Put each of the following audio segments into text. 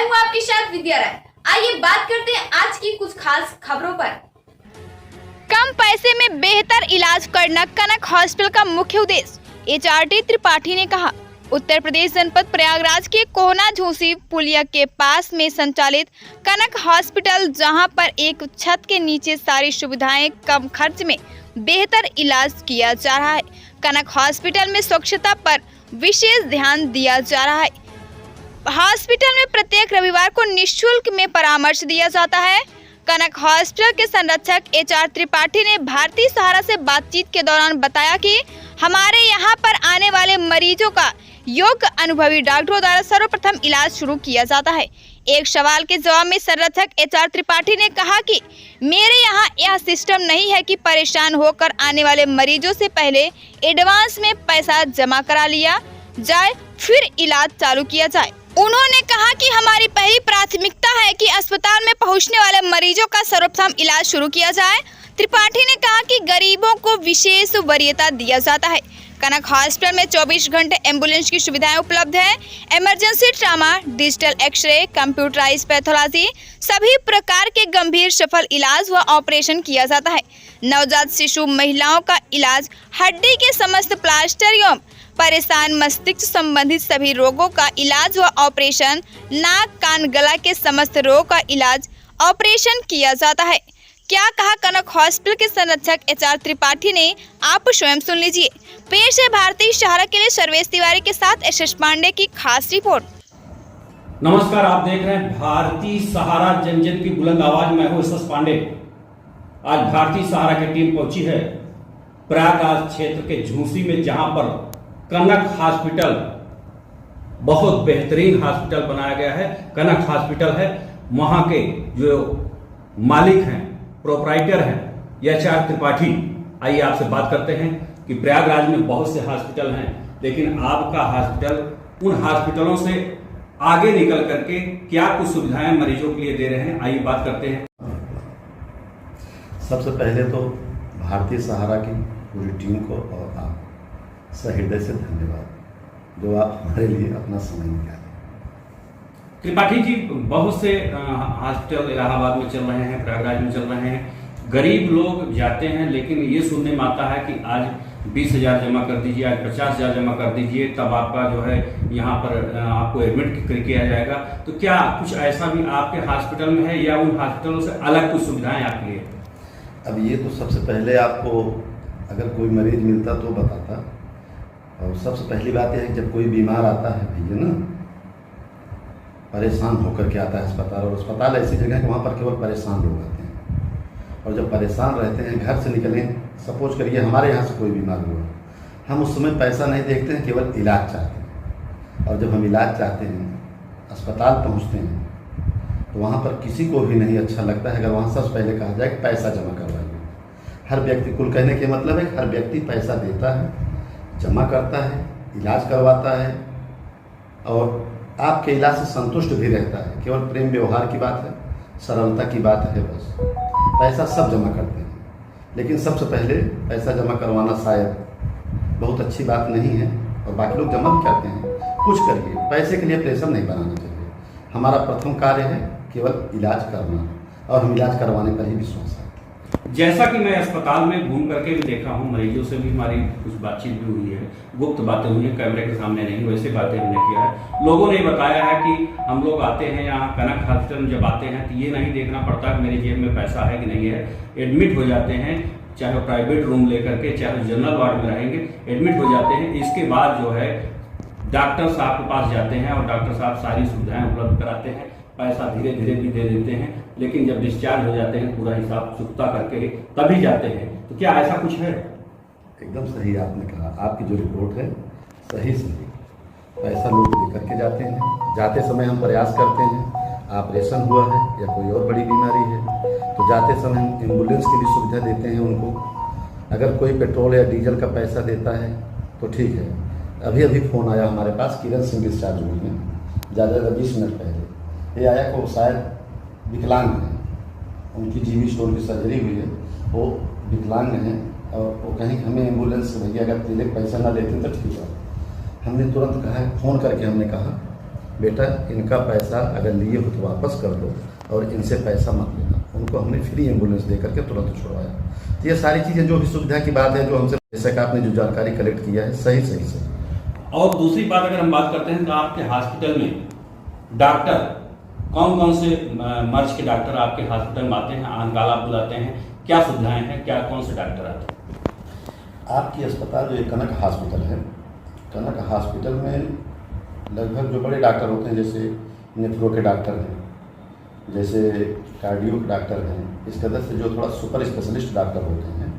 हूं आपके साथ विद्या राय। आइए बात करते हैं आज की कुछ खास खबरों पर। कम पैसे में बेहतर इलाज करना कनक हॉस्पिटल का मुख्य उद्देश्य, HRD त्रिपाठी ने कहा। उत्तर प्रदेश जनपद प्रयागराज के कोहना झूसी पुलिया के पास में संचालित कनक हॉस्पिटल, जहां पर एक छत के नीचे सारी सुविधाएं कम खर्च में बेहतर इलाज किया जा रहा है। कनक हॉस्पिटल में स्वच्छता पर विशेष ध्यान दिया जा रहा है। हॉस्पिटल में प्रत्येक रविवार को निःशुल्क में परामर्श दिया जाता है। कनक हॉस्पिटल के संरक्षक HR त्रिपाठी ने भारतीय सहारा से बातचीत के दौरान बताया कि हमारे यहाँ पर आने वाले मरीजों का योग्य अनुभवी डॉक्टरों द्वारा सर्वप्रथम इलाज शुरू किया जाता है। एक सवाल के जवाब में संरक्षक HR त्रिपाठी ने कहा कि मेरे यहाँ यह सिस्टम नहीं है कि परेशान होकर आने वाले मरीजों से पहले एडवांस में पैसा जमा करा लिया जाए फिर इलाज चालू किया जाए। उन्होंने कहा कि हमारी पहली प्राथमिकता है कि अस्पताल में पहुंचने वाले मरीजों का सर्वप्रथम इलाज शुरू किया जाए। त्रिपाठी ने कहा कि गरीबों को विशेष वरीयता दिया जाता है। कनक हॉस्पिटल में 24 घंटे एम्बुलेंस की सुविधाएं उपलब्ध है। Emergency trauma, digital x ray, computerise pathology, सभी प्रकार के गंभीर सफल इलाज व ऑपरेशन किया जाता है। नवजात शिशु महिलाओं का इलाज, हड्डी के समस्त प्लास्टर एवं परेशान मस्तिष्क संबंधित सभी रोगों का इलाज व ऑपरेशन, नाक कान गला के समस्त रोग का इलाज ऑपरेशन किया जाता है। क्या कहा कनक हॉस्पिटल के संरक्षक HR त्रिपाठी ने, आप स्वयं सुन लीजिए। पेश है भारतीय सहारा के लिए सर्वेश तिवारी के साथ SS पांडे की खास रिपोर्ट। नमस्कार, आप देख रहे हैं भारतीय सहारा, जन जन की बुलंद आवाज। मैं हूं SS पांडे। आज भारतीय सहारा की टीम पहुंची है प्रयागराज क्षेत्र के झूसी में, जहां पर कनक हॉस्पिटल, बहुत बेहतरीन हॉस्पिटल बनाया गया है। कनक हॉस्पिटल है, वहां के जो मालिक हैं, प्रोप्राइटर हैं HR त्रिपाठी। आइए आपसे बात करते हैं कि प्रयागराज में बहुत से हॉस्पिटल हैं, लेकिन आपका हॉस्पिटल उन हॉस्पिटलों से आगे निकल करके क्या कुछ सुविधाएं मरीजों के लिए दे रहे हैं। आइए बात करते हैं। सबसे पहले तो भारतीय सहारा की पूरी टीम को और आप सहृदय से धन्यवाद जो आप हमारे लिए अपना समय निकाले। त्रिपाठी जी, बहुत से हॉस्पिटल इलाहाबाद में चल रहे हैं, प्रयागराज में चल रहे हैं। गरीब लोग जाते हैं, लेकिन ये सुनने में आता है कि आज 20,000 जमा कर दीजिए, आज 50,000 जमा कर दीजिए, तब आपका जो है यहाँ पर आपको एडमिट किया जाएगा। तो क्या कुछ ऐसा भी आपके हॉस्पिटल में है या उन हॉस्पिटलों से अलग कुछ सुविधाएं आपके लिए? अब ये तो सबसे पहले आपको अगर कोई मरीज मिलता तो बताता। और सबसे पहली बात यह है कि जब कोई बीमार आता है भैया ना, परेशान होकर के आता है अस्पताल, और अस्पताल ऐसी जगह है कि वहाँ पर केवल परेशान लोग आते हैं। और जब परेशान रहते हैं, घर से निकलें, सपोज करिए हमारे यहाँ से कोई बीमार हुआ, हम उस समय पैसा नहीं देखते हैं, केवल इलाज चाहते हैं। और जब हम इलाज चाहते हैं, अस्पताल पहुँचते हैं, तो वहाँ पर किसी को भी नहीं अच्छा लगता है अगर वहाँ सबसे पहले कहा जाए कि पैसा जमा करवाइए। हर व्यक्ति, कुल कहने के मतलब है हर व्यक्ति पैसा देता है, जमा करता है, इलाज करवाता है और आपके इलाज से संतुष्ट भी रहता है। केवल प्रेम व्यवहार की बात है, सरलता की बात है, बस। पैसा सब जमा करते हैं, लेकिन सबसे पहले पैसा जमा करवाना शायद बहुत अच्छी बात नहीं है, और बाकी लोग जमा भी करते हैं। कुछ करिए, पैसे के लिए प्रेशर नहीं बनाना चाहिए। हमारा प्रथम कार्य है केवल इलाज करना, और हम इलाज करवाने पर ही विश्वास है। जैसा कि मैं अस्पताल में घूम करके भी देखा हूं, मरीजों से भी हमारी कुछ बातचीत भी हुई है, गुप्त बातें हुई हैं, कैमरे के सामने नहीं, वैसे बातें हमने किया है। लोगों ने बताया है कि हम लोग आते हैं यहाँ कनक हॉस्पिटल में, जब आते हैं तो ये नहीं देखना पड़ता कि मेरी जेब में पैसा है कि नहीं है। एडमिट हो जाते हैं, चाहे प्राइवेट रूम लेकर के, चाहे जनरल वार्ड में रहेंगे, एडमिट हो जाते हैं। इसके बाद जो है डॉक्टर साहब के पास जाते हैं और डॉक्टर साहब सारी सुविधाएं उपलब्ध कराते हैं, पैसा धीरे धीरे भी दे देते हैं, लेकिन जब डिस्चार्ज हो जाते हैं पूरा हिसाब चुकता करके तभी जाते हैं। तो क्या ऐसा कुछ है? एकदम सही आपने कहा, आपकी जो रिपोर्ट है सही। पैसा लोग लेकर के जाते हैं, जाते समय हम प्रयास करते हैं, ऑपरेशन हुआ है या कोई और बड़ी बीमारी है तो जाते समय हम एम्बुलेंस की भी सुविधा देते हैं उनको। अगर कोई पेट्रोल या डीजल का पैसा देता है तो ठीक है। अभी अभी फ़ोन आया हमारे पास, किरण सिंह डिस्चार्ज हुई हैं, ज़्यादा 20 मिनट पहले। ये आया को शायद विकलांग हैं, उनकी जीवी स्टोन की सर्जरी हुई है, वो विकलांग हैं, और वो कहीं हमें एम्बुलेंस भैया अगर पहले पैसा ना लेते तो ठीक है। हमने तुरंत कहा, फ़ोन करके हमने कहा बेटा इनका पैसा अगर लिए हो तो वापस कर दो और इनसे पैसा मत लेना। उनको हमने फ्री एम्बुलेंस दे करके तुरंत छुड़वाया। तो ये सारी चीज़ें जो भी सुविधा की बात है, जो हमसे जैसे कि आपने जो जानकारी कलेक्ट किया है, सही से। और दूसरी बात अगर हम बात करते हैं तो आपके हॉस्पिटल में डॉक्टर कौन से मर्ज के डॉक्टर आपके हॉस्पिटल में आते हैं, आनकाल आप बुलाते हैं, क्या सुविधाएं हैं, क्या कौन से डॉक्टर आते हैं? आपकी अस्पताल जो कनक हॉस्पिटल है, कनक हॉस्पिटल में लगभग जो बड़े डॉक्टर होते हैं, जैसे नेफ्रो के डॉक्टर हैं, जैसे कार्डियो के डॉक्टर हैं, इस तरह से जो थोड़ा सुपर स्पेशलिस्ट डॉक्टर होते हैं,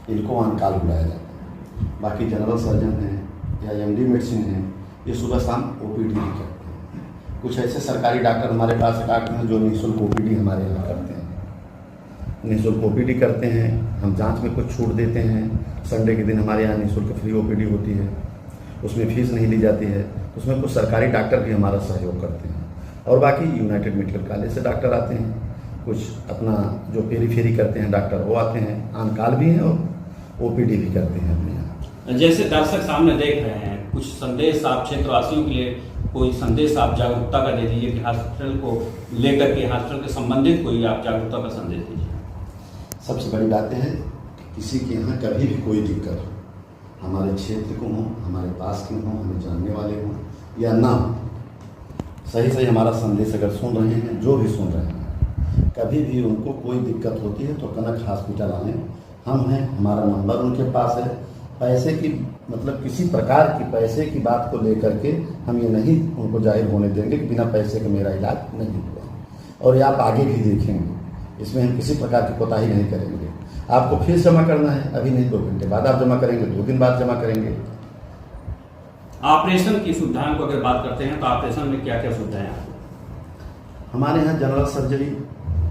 इनको आनकाल बुलाया जाता है। बाकी जनरल सर्जन हैं या एमडी मेडिसिन हैं, ये सुबह शाम ओपीडी भी करते हैं। कुछ ऐसे सरकारी डॉक्टर हमारे पास डॉक्टर हैं जो निःशुल्क ओपीडी हमारे यहाँ करते हैं, निःशुल्क ओपीडी करते हैं। हम जांच में कुछ छूट देते हैं। संडे के दिन हमारे यहाँ निःशुल्क फ्री ओपीडी होती है, उसमें फीस नहीं ली जाती है। उसमें कुछ सरकारी डॉक्टर भी हमारा सहयोग करते हैं और बाकी यूनाइटेड मेडिकल कॉलेज से डॉक्टर आते हैं। कुछ अपना जो पेरी करते हैं डॉक्टर वो आते हैं, आनकाल भी हैं और ओपीडी भी करते हैं अपने यहाँ। जैसे दर्शक सामने देख रहे हैं, कुछ संदेश आप क्षेत्रवासियों के लिए, कोई संदेश आप जागरूकता का दे दीजिए कि हॉस्पिटल को लेकर के, हॉस्पिटल के संबंधित कोई आप जागरूकता का संदेश दीजिए। सबसे बड़ी बात है कि किसी के यहाँ कभी भी कोई दिक्कत हो, हमारे क्षेत्र को हो, हमारे पास के हो, हमें जानने वाले हों या ना हो, सही हमारा संदेश अगर सुन रहे हैं, जो भी सुन रहे हैं, कभी भी उनको कोई दिक्कत होती है तो कनक हॉस्पिटल आएँ। हम हैं, हमारा नंबर उनके पास है। पैसे की मतलब किसी प्रकार की पैसे की बात को लेकर के हम ये नहीं उनको जाहिर होने देंगे कि बिना पैसे के मेरा इलाज नहीं हुआ। और ये आप आगे भी देखेंगे, इसमें हम किसी प्रकार की कोताही नहीं करेंगे। आपको फीस जमा करना है, अभी नहीं 2 घंटे बाद आप जमा करेंगे, 2 दिन बाद जमा करेंगे। ऑपरेशन की सुविधाओं को अगर बात करते हैं तो ऑपरेशन में क्या क्या सुविधाएं हैं? हमारे यहाँ जनरल सर्जरी,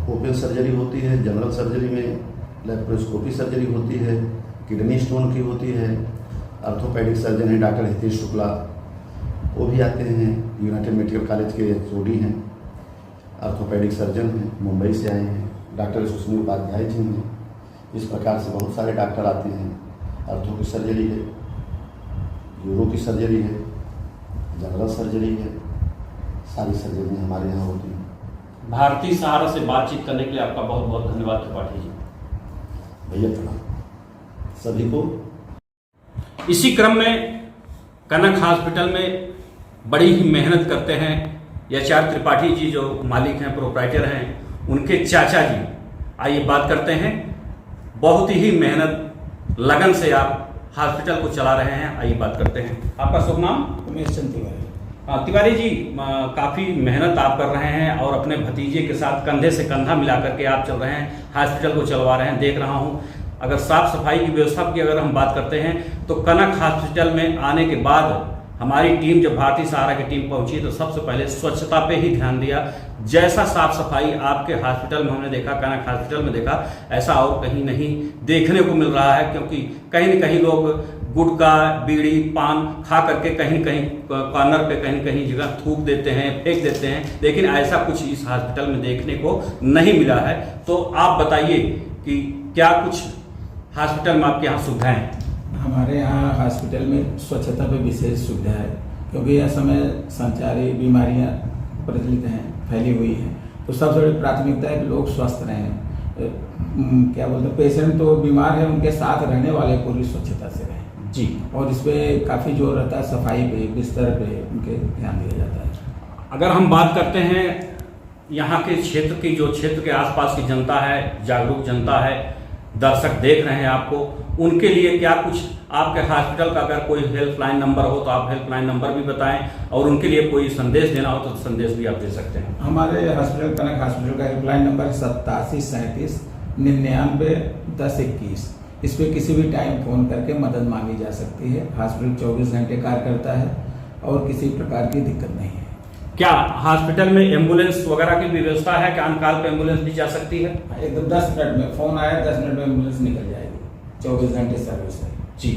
ओपन सर्जरी होती है। जनरल सर्जरी में लेप्रोस्कोपी सर्जरी होती है, किडनी स्टोन की होती है। ऑर्थोपेडिक सर्जन है डॉक्टर हितेश शुक्ला, वो भी आते हैं। यूनाइटेड मेडिकल कॉलेज के जोड़ी हैं, ऑर्थोपेडिक सर्जन हैं, मुंबई से आए हैं। डॉक्टर सुष्मी उपाध्याय जी हैं। इस प्रकार से बहुत सारे डॉक्टर आते हैं। ऑर्थो की सर्जरी है, यूरो की सर्जरी है, जनरल सर्जरी है, सारी सर्जरी हमारे यहाँ होती हैं। भारतीय सहारा से बातचीत करने के लिए आपका बहुत बहुत धन्यवाद त्रिपाठी जी। भैया प्रणाम सभी को। इसी क्रम में कनक हॉस्पिटल में बड़ी ही मेहनत करते हैं एचआर त्रिपाठी जी, जो मालिक हैं, प्रोप्राइटर हैं, उनके चाचा जी। आइए बात करते हैं। बहुत ही मेहनत लगन से आप हॉस्पिटल को चला रहे हैं। आइए बात करते हैं। आपका शुभ नाम? उमेश चंद तिवारी। तिवारी जी, काफ़ी मेहनत आप कर रहे हैं और अपने भतीजे के साथ कंधे से कंधा मिला करके आप चल रहे हैं, हॉस्पिटल को चलवा रहे हैं। देख रहा हूं, अगर साफ सफाई की व्यवस्था की अगर हम बात करते हैं तो कनक हॉस्पिटल में आने के बाद हमारी टीम, जब भारतीय सहारा की टीम पहुंची तो सबसे पहले स्वच्छता पे ही ध्यान दिया। जैसा साफ सफाई आपके हॉस्पिटल में हमने देखा, कनक हॉस्पिटल में देखा, ऐसा और कहीं नहीं देखने को मिल रहा है। क्योंकि कहीं न कहीं लोग गुटखा, बीड़ी, पान खा करके कहीं कॉर्नर पे कहीं जगह थूक देते हैं, फेंक देते हैं, लेकिन ऐसा कुछ इस हॉस्पिटल में देखने को नहीं मिला है। तो आप बताइए कि क्या कुछ हॉस्पिटल में आपके यहाँ सुविधाएं हैं? हमारे यहाँ हॉस्पिटल में स्वच्छता पे विशेष सुविधा है, क्योंकि यह समय संचारी बीमारियाँ प्रचलित हैं, फैली हुई हैं। तो सबसे बड़ी प्राथमिकता है कि लोग स्वस्थ रहें। क्या बोलते हैं, पेशेंट तो बीमार है, उनके साथ रहने वाले पूरी स्वच्छता से रहें जी। और इस पर काफ़ी जोर रहता है, सफाई पे, बिस्तर पे उनके ध्यान दिया जाता है। अगर हम बात करते हैं यहाँ के क्षेत्र की, जो क्षेत्र के आसपास की जनता है, जागरूक जनता है, दर्शक देख रहे हैं आपको, उनके लिए क्या कुछ आपके हॉस्पिटल का अगर कोई हेल्पलाइन नंबर हो तो आप हेल्पलाइन नंबर भी बताएं, और उनके लिए कोई संदेश देना हो तो संदेश भी आप दे सकते हैं। हमारे हॉस्पिटल, कनक हॉस्पिटल का हेल्पलाइन नंबर 8737 99 10 21। इस पर किसी भी टाइम फ़ोन करके मदद मांगी जा सकती है। हॉस्पिटल 24 घंटे कार्य करता है और किसी प्रकार की दिक्कत नहीं है। क्या हॉस्पिटल में एम्बुलेंस वगैरह की व्यवस्था है? क्या अनकाल पे एम्बुलेंस दी जा सकती है? एकदम 10 मिनट में फ़ोन आया, 10 मिनट में एम्बुलेंस निकल जाएगी। 24 घंटे सर्विस है जी।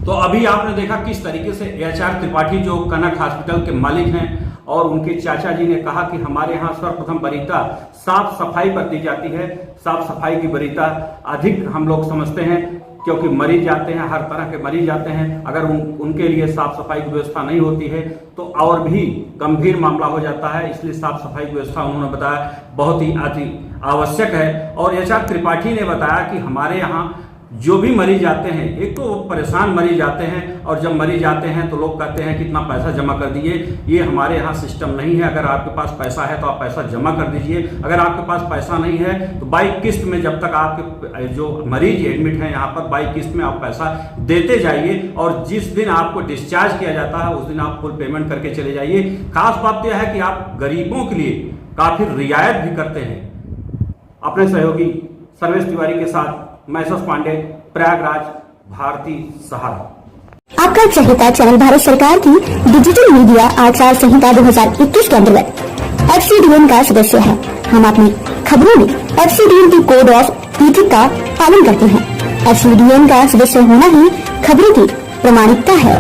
तो अभी आपने देखा किस तरीके से एचआर त्रिपाठी, जो कनक हॉस्पिटल के मालिक हैं, और उनके चाचा जी ने कहा कि हमारे यहाँ सर्वप्रथम वरीयता साफ सफाई पर दी जाती है। साफ सफाई की वरीयता अधिक हम लोग समझते हैं। क्योंकि मरीज जाते हैं, हर तरह के मरीज जाते हैं। अगर उनके लिए साफ सफाई की व्यवस्था नहीं होती है तो और भी गंभीर मामला हो जाता है। इसलिए साफ सफाई की व्यवस्था उन्होंने बताया बहुत ही अति आवश्यक है। और एचआर त्रिपाठी ने बताया कि हमारे यहाँ जो भी मरीज आते हैं, एक तो परेशान मरीज आते हैं, और जब मरीज आते हैं तो लोग कहते हैं कितना पैसा जमा कर दीजिए। ये हमारे यहाँ सिस्टम नहीं है। अगर आपके पास पैसा है तो आप पैसा जमा कर दीजिए। अगर आपके पास पैसा नहीं है तो बाई किस्त में, जब तक आपके जो मरीज एडमिट हैं यहाँ पर, बाई किस्त में आप पैसा देते जाइए। और जिस दिन आपको डिस्चार्ज किया जाता है उस दिन आप फुल पेमेंट करके चले जाइए। खास बात यह है कि आप गरीबों के लिए काफी रियायत भी करते हैं। अपने सहयोगी सर्वेश तिवारी के साथ मैं यशस पांडे, प्रयागराज, भारतीय सहारा। आपका चहेता चैनल भारत सरकार की डिजिटल मीडिया आचार संहिता 2021 के अंतर्गत FCDN का सदस्य है। हम अपनी खबरों में FCDN की कोड ऑफ इथिक्स का पालन करते हैं। FCDN का सदस्य होना ही खबरों की प्रामाणिकता है।